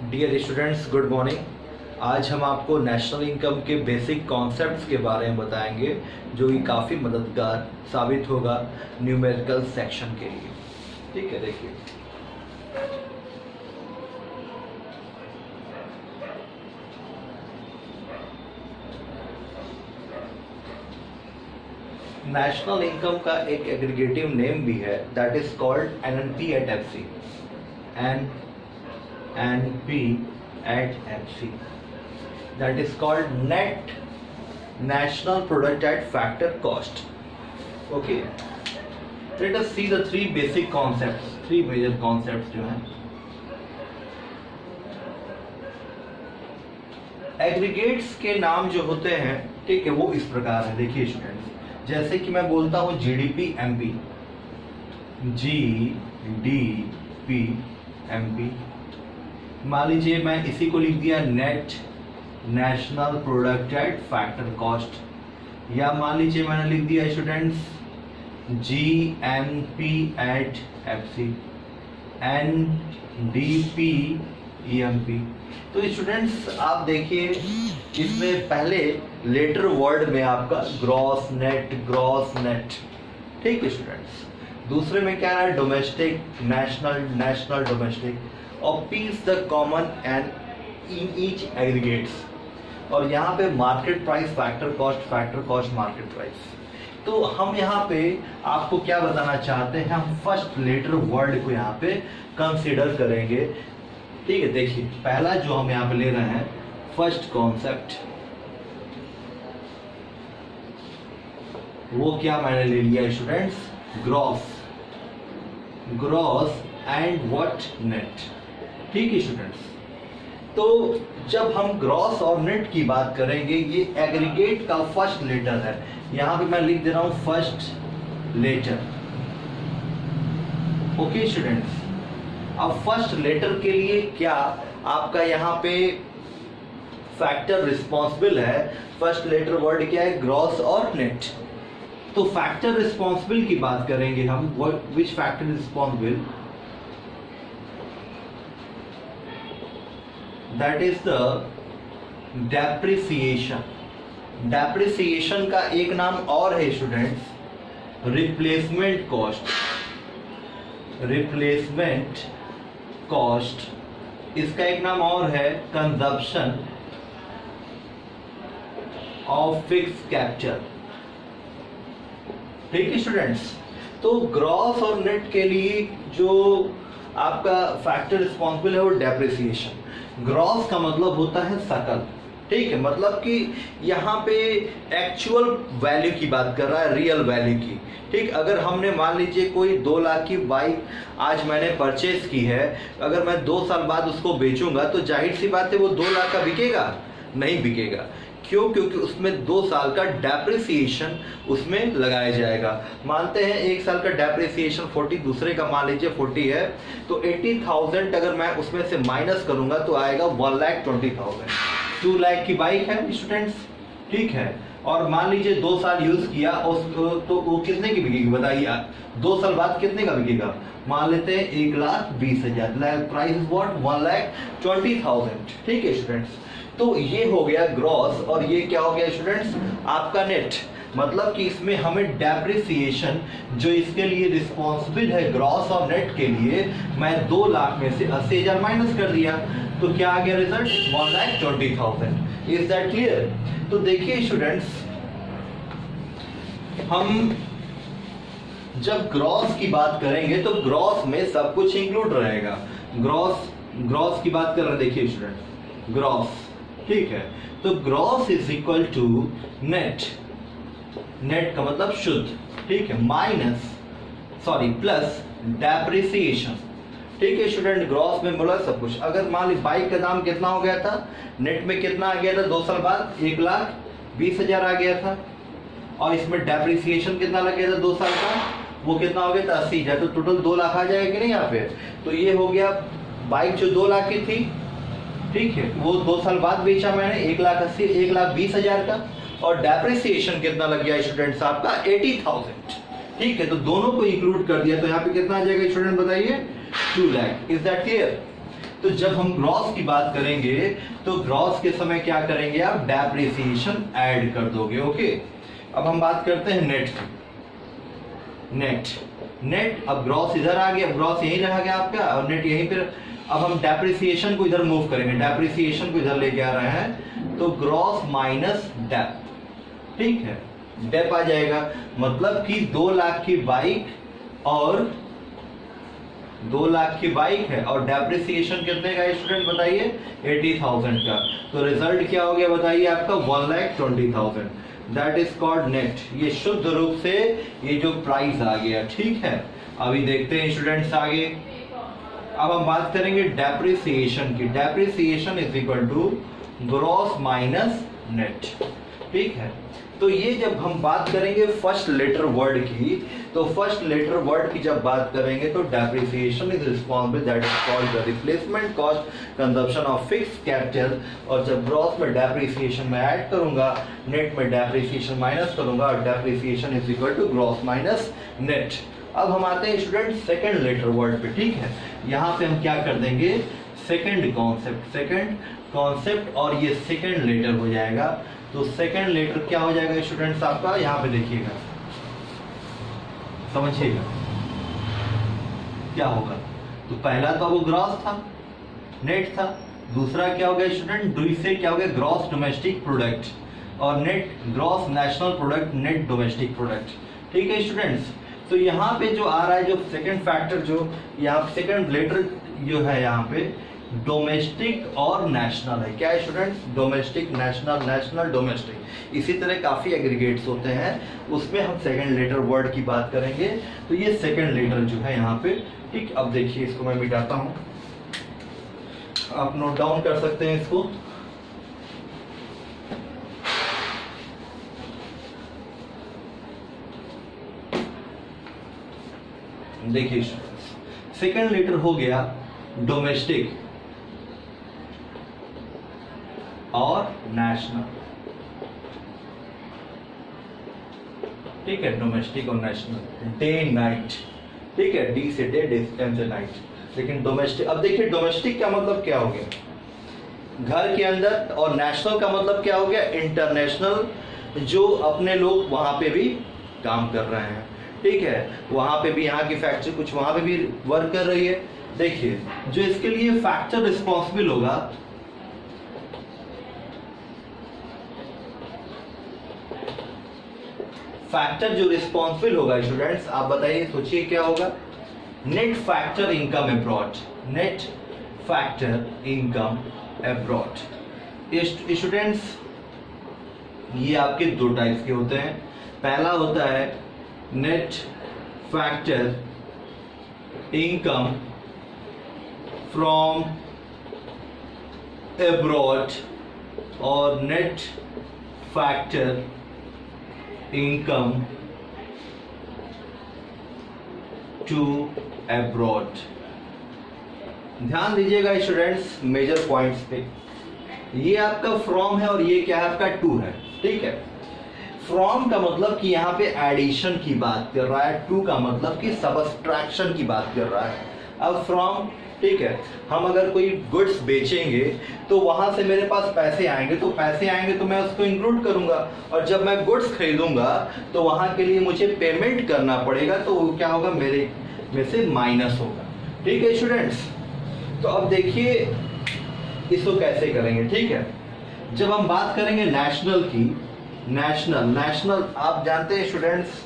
Dear students, good morning. आज हम आपको नेशनल इनकम के बेसिक कॉन्सेप्ट्स के बारे में बताएंगे जो कि काफ़ी मददगार साबित होगा न्यूमेरिकल सेक्शन के लिए। ठीक है, देखिए नेशनल इनकम का एक एग्रीगेटिव नेम भी है, that is called NNP at FC. NNP at FC, that is called net national product at factor cost. Okay, let us see the three basic concepts, three major concepts जो हैं। Aggregates के नाम जो होते हैं, ठीक है, वो इस प्रकार है। देखिए स्टूडेंट्स, जैसे कि मैं बोलता हूँ GDP MP, GDP MP, मान लीजिए मैं इसी को लिख दिया net national product at factor cost, या मान लीजिए मैंने लिख दिया स्टूडेंट्स GNP एट FC, NDP EMP। तो स्टूडेंट्स आप देखिए, इसमें पहले लेटर वर्ड में आपका ग्रॉस नेट, ठीक है स्टूडेंट्स। दूसरे में क्या है, डोमेस्टिक नेशनल डोमेस्टिक, और piece the common and in each aggregates, और यहाँ पे market price factor cost market price. तो हम यहाँ पे आपको क्या बताना चाहते हैं, हम फर्स्ट लेटर वर्ड को यहाँ पे कंसीडर करेंगे। ठीक है, देखिए पहला जो हम यहाँ पे ले रहे हैं फर्स्ट कॉन्सेप्ट, वो क्या मैंने ले लिया students, gross and what net. ठीक है स्टूडेंट्स, तो जब हम ग्रॉस और नेट की बात करेंगे, ये एग्रीगेट का फर्स्ट लेटर है। यहां पे मैं लिख दे रहा हूं फर्स्ट लेटर। ओके स्टूडेंट्स, अब फर्स्ट लेटर के लिए क्या आपका यहाँ पे फैक्टर रिस्पॉन्सिबल है। फर्स्ट लेटर वर्ड क्या है, ग्रॉस और नेट। तो फैक्टर रिस्पॉन्सिबल की बात करेंगे हम, which factor responsible, that is the depreciation. Depreciation का एक नाम और है स्टूडेंट्स, रिप्लेसमेंट कॉस्ट। इसका एक नाम और है कंजप्शन ऑफ फिक्स कैपिटल। ठीक है स्टूडेंट्स, तो ग्रॉस और नेट के लिए जो आपका फैक्टर रिस्पॉन्सिबल है वो डेप्रिसिएशन। ग्रॉस का मतलब होता है सकल, ठीक है, मतलब कि यहाँ पे एक्चुअल वैल्यू की बात कर रहा है, रियल वैल्यू की। ठीक, अगर हमने मान लीजिए कोई 2 लाख की बाइक आज मैंने परचेज की है, अगर मैं 2 साल बाद उसको बेचूंगा तो जाहिर सी बात है वो 2 लाख का बिकेगा, नहीं बिकेगा। क्यों? क्योंकि उसमें 2 साल का डेप्रिसिएशन उसमें लगाया जाएगा। मानते हैं 1 साल का डेप्रिसिएशन 40, दूसरे का मान लीजिए 40 है, तो 80,000 अगर मैं उसमें से माइनस करूंगा तो आएगा 1,20,000। 2 लाख की बाइक है स्टूडेंट्स, ठीक है, और मान लीजिए 2 साल यूज किया तो वो कितने की बिकेगी बताइए। 2 साल बाद कितने का बिकेगा, मान लेते हैं 1,20,000। Price is what, 1,20,000। ठीक है स्टूडेंट्स, तो ये हो गया ग्रॉस, और ये क्या हो गया स्टूडेंट्स, आपका नेट। मतलब कि इसमें हमें डेप्रिसिएशन जो इसके लिए रिस्पॉन्सिबल है ग्रॉस और नेट के लिए, मैं 2 लाख में से 80,000 माइनस कर दिया, तो क्या आ गया रिजल्ट, 1,20,000। Is that clear? तो देखिए स्टूडेंट्स, हम जब ग्रॉस की बात करेंगे तो ग्रॉस में सब कुछ इंक्लूड रहेगा। ग्रॉस की बात कर रहे हैं, देखिए स्टूडेंट, ग्रॉस, ठीक है, तो gross is equal to net का मतलब शुद्ध, ठीक है, प्लस डेप्रिसिएशन। ठीक है स्टूडेंट, ग्रॉस में बोला सब कुछ। अगर मान ली बाइक का दाम कितना हो गया था, नेट में कितना आ गया था 2 साल बाद, 1,20,000 आ गया था, और इसमें डेप्रिसिएशन कितना लग गया था 2 साल का, वो कितना हो गया था 80,000, तो टोटल 2 लाख आ जाएगा कि नहीं यहाँ पे। तो ये हो गया बाइक जो 2 लाख की थी, ठीक है, वो 2 साल बाद बेचा मैंने 1,80,000, 1,20,000 का, और डेप्रिसिएशन कितना लग गया स्टूडेंट्स आपका 80,000। ठीक है, तो दोनों को इंक्लूड कर दिया, तो यहाँ पे कितना आ जाएगा स्टूडेंट बताइए, 2 लाख। Is that clear? तो जब हम ग्रॉस की बात करेंगे तो ग्रॉस के समय क्या करेंगे आप, डेप्रिसिएशन ऐड कर दोगे। ओके, अब हम बात करते हैं नेट की। नेट अब ग्रॉस इधर आ गया, ग्रॉस यहीं रह गया आपका और नेट यहीं पर। अब हम डेप्रिसिएशन को इधर मूव करेंगे, डेप्रिसिएशन को इधर लेके आ रहे हैं, तो ग्रॉस माइनस डेप, ठीक है, डेप आ जाएगा। मतलब कि 2 लाख की बाइक और 2 लाख की बाइक है और डेप्रिसिएशन कितने का स्टूडेंट बताइए, 80,000 का। तो रिजल्ट क्या हो गया बताइए आपका, 1,20,000। That is called net. ये शुद्ध रूप से ये जो प्राइस आ गया, ठीक है। अभी देखते हैं स्टूडेंट्स आगे। अब हम बात करेंगे डेप्रिसिएशन की। Depreciation is equal to gross minus net, ठीक है। तो ये जब हम बात करेंगे फर्स्ट लेटर वर्ड की, तो फर्स्ट लेटर वर्ड की जब बात करेंगे तो depreciation is responsible, that is called the replacement cost consumption of fixed capital. और जब ग्रॉस में डेप्रिसिएशन में ऐड करूंगा, नेट में डेप्रिसिएशन माइनस करूंगा और depreciation is equal to gross minus net. अब हम आते हैं स्टूडेंट सेकंड लेटर वर्ड पे, ठीक है। यहाँ पे हम क्या कर देंगे, सेकंड कॉन्सेप्ट और ये सेकंड लेटर हो जाएगा। तो सेकंड लेटर क्या हो जाएगा स्टूडेंट्स आपका, यहाँ पे देखिएगा, समझिएगा क्या होगा। तो पहला तो वो ग्रॉस था, नेट था। दूसरा क्या हो गया स्टूडेंट, दूसरे क्या हो गया, ग्रॉस डोमेस्टिक प्रोडक्ट, और net gross national product, net domestic product, ठीक है स्टूडेंट्स। तो यहाँ पे जो आ रहा है, जो सेकंड फैक्टर, जो यहाँ सेकंड लेटर जो है यहाँ पे डोमेस्टिक और नेशनल है। क्या है students, domestic, national, national, domestic. इसी तरह काफी एग्रीगेट्स होते हैं, उसमें हम सेकंड लेटर वर्ड की बात करेंगे। तो ये सेकंड लेटर जो है यहाँ पे, ठीक। अब देखिए इसको मैं मिटाता हूं, आप नोट डाउन कर सकते हैं इसको। देखिए सेकंड लेटर हो गया डोमेस्टिक और नेशनल, ठीक है, डोमेस्टिक और नेशनल, डे नाइट, ठीक है, डी से डे, एम से नाइट। लेकिन डोमेस्टिक, अब देखिए डोमेस्टिक का मतलब क्या हो गया, घर के अंदर, और नेशनल का मतलब क्या हो गया, इंटरनेशनल, जो अपने लोग वहां पे भी काम कर रहे हैं, ठीक है, वहां पे भी, यहाँ की फैक्ट्री कुछ वहां पे भी वर्क कर रही है। देखिए जो इसके लिए फैक्टर रिस्पॉन्सिबल होगा, फैक्टर जो रिस्पॉन्सिबल होगा स्टूडेंट्स, आप बताइए, सोचिए क्या होगा, net factor income abroad, net factor income abroad. Students ये आपके 2 टाइप्स के होते हैं। पहला होता है net factor income from abroad और net factor income to abroad. ध्यान दीजिएगा स्टूडेंट्स मेजर पॉइंट्स पे, ये आपका फ्रॉम है और ये क्या है आपका टू है, ठीक है। फ्रॉम का मतलब कि यहाँ पे एडिशन की बात कर रहा है, टू का मतलब कि सबट्रैक्शन की बात कर रहा है। अब फ्रॉम, ठीक है, हम अगर कोई गुड्स बेचेंगे तो वहां से मेरे पास पैसे आएंगे, तो पैसे आएंगे तो मैं उसको इंक्लूड करूंगा, और जब मैं गुड्स खरीदूंगा तो वहां के लिए मुझे पेमेंट करना पड़ेगा, तो वो क्या होगा, मेरे में से माइनस होगा, ठीक है स्टूडेंट्स। तो अब देखिए इसको कैसे करेंगे, ठीक है। जब हम बात करेंगे नेशनल की, नेशनल आप जानते हैं स्टूडेंट्स,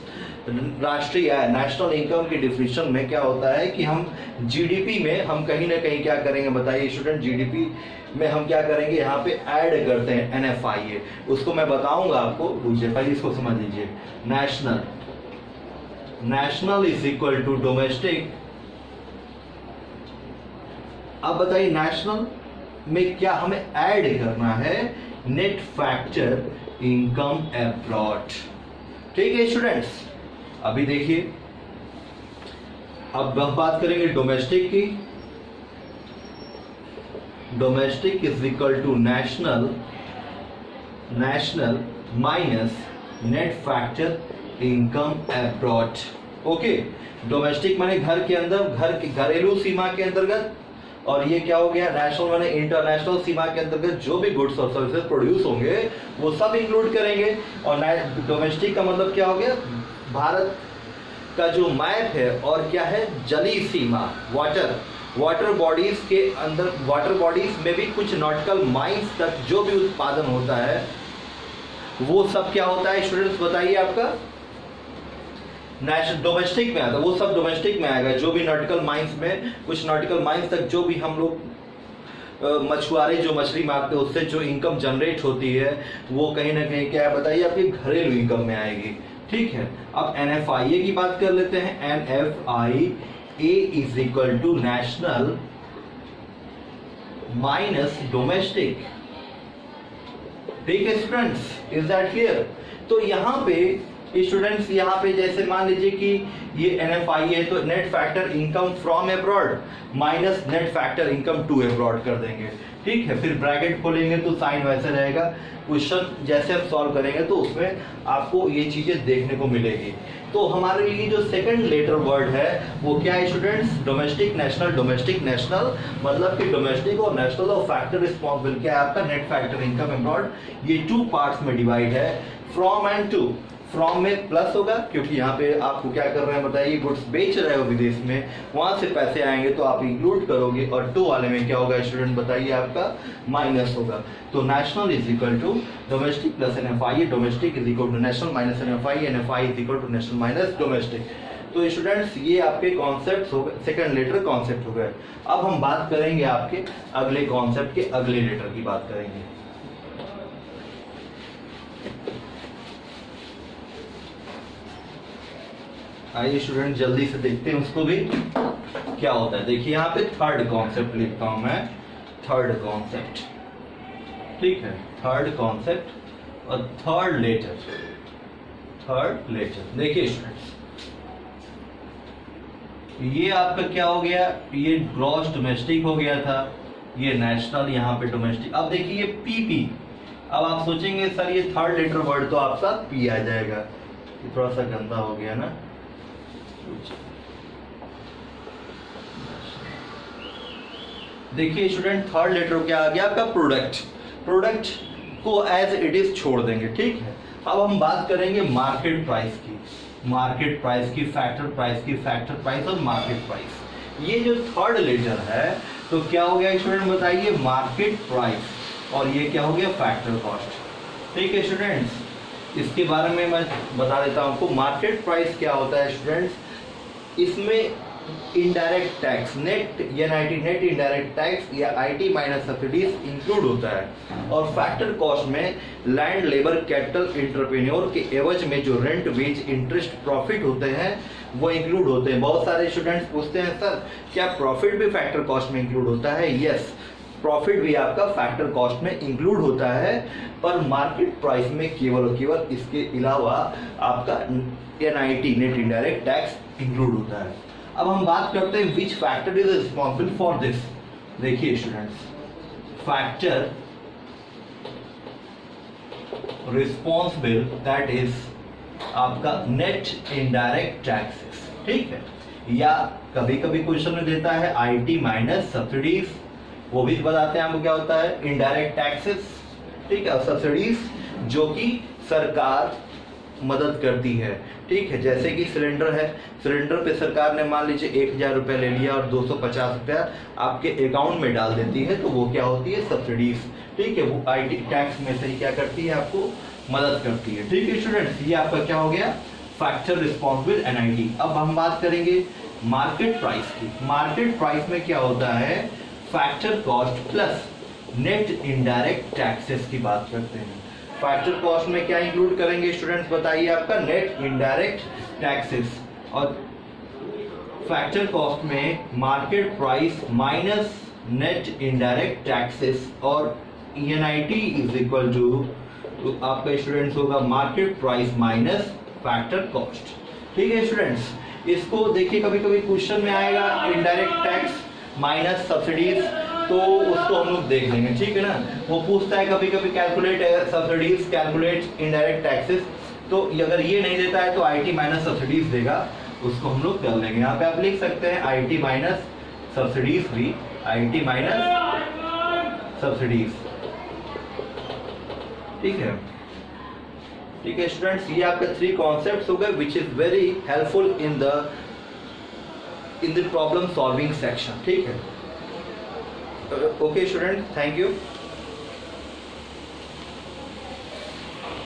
राष्ट्रीय आय, नेशनल इनकम की डिफिनेशन में क्या होता है कि हम जीडीपी में हम कहीं ना कहीं क्या करेंगे बताइए स्टूडेंट, जीडीपी में हम क्या करेंगे, यहाँ पे ऐड करते हैं एनएफआईए, उसको मैं बताऊंगा आपको, बुझिए पहले इसको समझ लीजिए। National is equal to domestic. अब बताइए नेशनल में क्या हमें ऐड करना है, नेट फैक्टर इनकम अब्रॉड, ठीक है स्टूडेंट्स। अभी देखिए अब हम बात करेंगे डोमेस्टिक की। Domestic is equal to national minus net factor income abroad. Okay, domestic माने घर के अंदर, घर की घरेलू सीमा के अंतर्गत, और ये क्या हो गया, नेशनल माने इंटरनेशनल सीमा के अंतर्गत जो भी गुड्स और सर्विसेज प्रोड्यूस होंगे वो सब इंक्लूड करेंगे। और डोमेस्टिक का मतलब क्या हो गया, भारत का जो मैप है और क्या है, जलीय सीमा, वाटर बॉडीज के अंदर, वाटर बॉडीज में भी कुछ नॉटिकल माइल्स तक जो भी उत्पादन होता है वो सब क्या होता है स्टूडेंट्स बताइए आपका नेशनल डोमेस्टिक में आता है, वो सब डोमेस्टिक में आएगा। जो भी नॉटिकल माइंस में, कुछ नॉटिकल माइंस तक जो भी हम लोग मछुआरे जो मछली मारते हैं उससे जो इनकम जनरेट होती है वो कहीं ना कहीं क्या है बताइए आपकी घरेलू इनकम में आएगी। ठीक है, अब NFIA की बात कर लेते हैं। NFIA is equal to national minus domestic. ठीक है स्टूडेंट्स, इज दैट क्लियर? तो यहाँ पे स्टूडेंट्स, यहाँ पे जैसे मान लीजिए कि ये NFIA है तो net factor income from abroad minus net factor income to abroad कर देंगे। ठीक है, फिर ब्रैकेट खोलेंगे तो साइन वैसे रहेगा। क्वेश्चन जैसे हम सॉल्व करेंगे तो उसमें आपको ये चीजें देखने को मिलेगी। तो हमारे लिए जो सेकंड लेटर वर्ड है वो क्या है students, domestic national. Domestic national मतलब कि डोमेस्टिक और नेशनल और फैक्टर रिस्पॉन्सिबल क्या है आपका नेट फैक्टर इनकम अब्रॉड। ये टू पार्ट्स में डिवाइड है, फ्रॉम एंड टू। फ्रॉम में प्लस होगा क्योंकि यहाँ पे आपको क्या कर रहे हैं बताइए, गुड्स बेच रहे हो विदेश में, वहां से पैसे आएंगे तो आप इंक्लूड करोगे। और टू वाले में क्या होगा स्टूडेंट बताइए आपका माइनस होगा। तो national is equal to domestic plus NFIA, domestic is equal to national minus NFIA, NFIA is equal to national minus domestic. तो स्टूडेंट्स ये आपके कॉन्सेप्ट हो गए, सेकंड लेटर कॉन्सेप्ट हो गए। अब हम बात करेंगे आपके अगले कॉन्सेप्ट के अगले लेटर की बात करेंगे। आइए स्टूडेंट जल्दी से देखते हैं उसको भी क्या होता है। देखिए यहाँ पे थर्ड कॉन्सेप्ट लिखता हूं मैं, थर्ड कॉन्सेप्ट। ठीक है, थर्ड कॉन्सेप्ट और थर्ड लेटर। थर्ड लेटर देखिए स्टूडेंट्स, ये आपका क्या हो गया, ये ग्रॉस डोमेस्टिक हो गया था, ये नेशनल, यहाँ पे डोमेस्टिक। अब देखिए ये PP। अब आप सोचेंगे सर ये थर्ड लेटर वर्ड तो आपका P आ जाएगा, ये थोड़ा सा गंदा हो गया ना। देखिए स्टूडेंट थर्ड लेटर क्या आ गया आपका प्रोडक्ट। प्रोडक्ट को एज इट इज छोड़ देंगे। ठीक है, अब हम बात करेंगे मार्केट प्राइस की, मार्केट प्राइस की, फैक्टर प्राइस की, फैक्टर प्राइस और मार्केट प्राइस। ये जो थर्ड लेटर है तो क्या हो गया स्टूडेंट बताइए, मार्केट प्राइस, और ये क्या हो गया फैक्टर कॉस्ट। ठीक है स्टूडेंट्स, इसके बारे में मैं बता देता हूं आपको। मार्केट प्राइस क्या होता है स्टूडेंट्स, इसमें indirect tax, net net indirect tax या IT माइनस सब्सिडीज इंक्लूड होता है। और फैक्टर कॉस्ट में लैंड, लेबर, कैपिटल, एंटरप्रेन्योर के एवज में जो रेंट, वेज, इंटरेस्ट, प्रॉफिट होते हैं वो इंक्लूड होते हैं। बहुत सारे स्टूडेंट्स पूछते हैं सर क्या प्रॉफिट भी फैक्टर कॉस्ट में इंक्लूड होता है? यस, प्रॉफिट भी आपका फैक्टर कॉस्ट में इंक्लूड होता है, पर मार्केट प्राइस में केवल और केवल इसके अलावा आपका NIT net indirect tax include होता है। अब हम बात करते हैं which factor is responsible for this. देखिए students, factor responsible that is आपका नेट इनडायरेक्ट टैक्सेस। ठीक है, या कभी कभी क्वेश्चन में देता है IT माइनस सब्सिडीज, वो भी बताते हैं आपको क्या होता है इनडायरेक्ट टैक्सेस। ठीक है, सब्सिडीज जो कि सरकार मदद करती है। ठीक है, जैसे कि सिलेंडर है, सिलेंडर पे सरकार ने मान लीजिए 1000 रुपया ले लिया और 250 रुपया आपके अकाउंट में डाल देती है, तो वो क्या होती है सब्सिडीज। ठीक है, वो IT टैक्स में से ही क्या करती है आपको मदद करती है। ठीक है स्टूडेंट्स, ये आपका क्या हो गया फैक्टर रिस्पॉन्सिबल NIT। अब हम बात करेंगे मार्केट प्राइस की। मार्केट प्राइस में क्या होता है factor cost plus net indirect taxes की बात करते हैं। फैक्टर कॉस्ट में क्या इंक्लूड करेंगे स्टूडेंट्स बताइए आपका नेट इनडायरेक्ट टैक्सेस, और फैक्टर कॉस्ट में market price minus net indirect taxes, और NIT इज इक्वल टू आपका स्टूडेंट्स होगा market price minus factor cost. ठीक है स्टूडेंट्स, इसको देखिए कभी कभी क्वेश्चन में आएगा इनडायरेक्ट टैक्स माइनस सब्सिडीज, तो उसको हम लोग देख लेंगे। ठीक है ना, वो पूछता है कभी कभी calculate subsidies, calculate indirect taxes, तो अगर ये नहीं देता है तो IT माइनस सब्सिडीज देगा, उसको हम लोग कर लेंगे। यहाँ पे आप लिख सकते हैं IT माइनस सब्सिडीज भी INT माइनस सब्सिडीज। ठीक है, ठीक है स्टूडेंट्स, ये आपके 3 कॉन्सेप्ट्स हो गए which is very helpful in the problem solving section. ठीक है, ओके स्टूडेंट, थैंक यू।